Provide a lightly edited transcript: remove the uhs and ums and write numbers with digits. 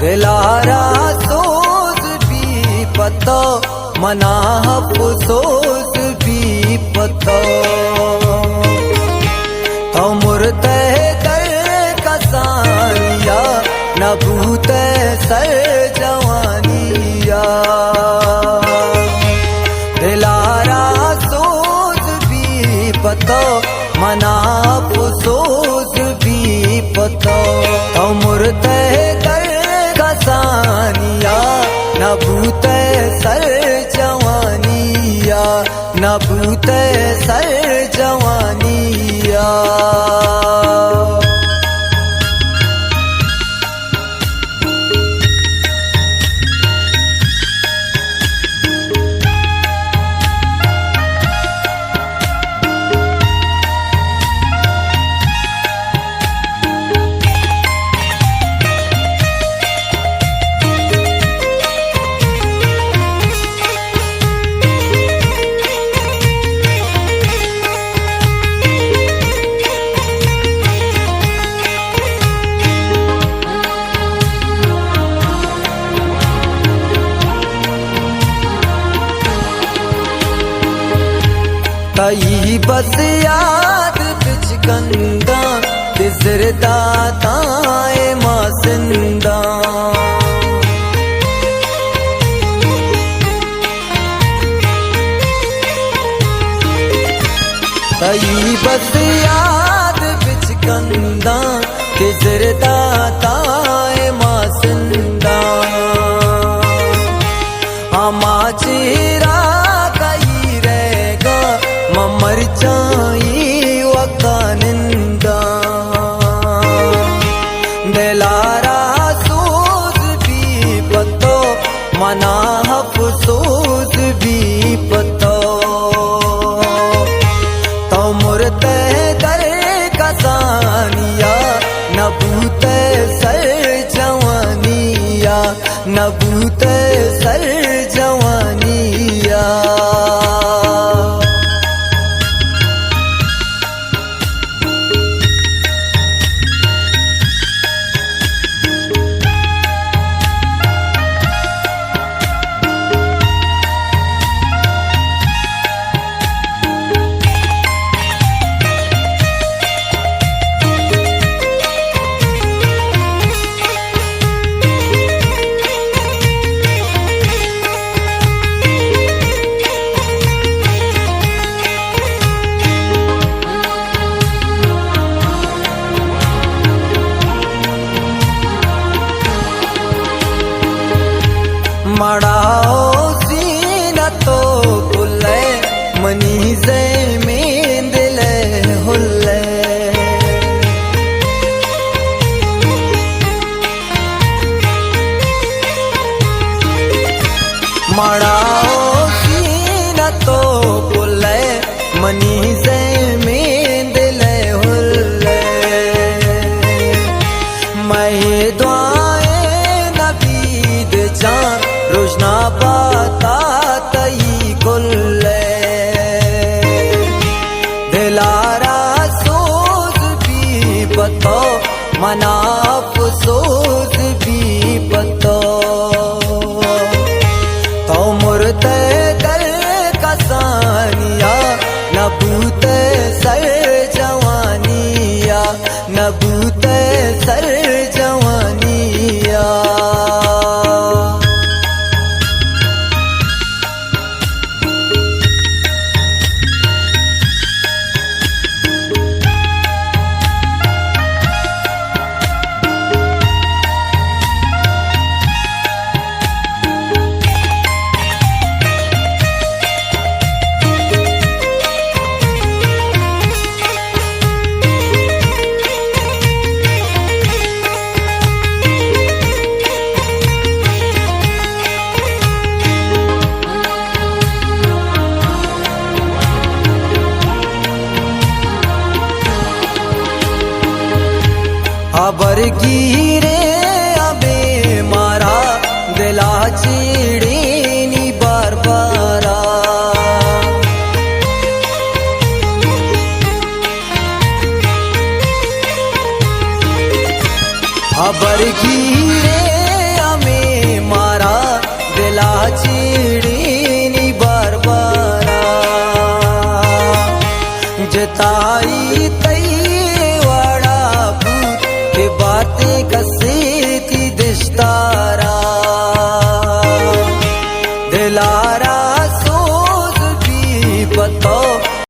दिलारा सोज भी पतो मना अफसोस भी पतो तो मुर्ते कर कसानिया न भूते सर जवानिया दिलारा सोज भी पतो मना अफसोस भी पतो तो मुर्ते कर कसानिया न भूते सर जवानिया न भूते सर जवानिया कई बस याद बिच कंदा तिजरदा ताए मासिंदा कई बस याद बिच कंदा तिजरदा ताए मासिंदा आमा चेरा मर जाई वकानिंदा दिलारा सोज भी पतो मना अफसोस भी पतो तो मुर्ते कर कसानिया न भूते सर जवानिया न भूते सर जवानिया मड़ाओ सीना तो बुले मनीजे में दिले हुले मड़ाओ सीना तो बुले मनीजे में दिले हुले मैं दुआए नबीद जान रोजना पाता तई कुल्ले दिलारा सोज भी पतो मना अफसोस भी पतो तो मुर्ते कर कसानिया न भूते सर जवानिया न भूते सर जवानिया अबर गिरे अबे मारा दिला चिड़ी नी बार बारा अबर गिरे चिड़ीनी बार बारा जताई तई वाड़ा भूत के बातें कस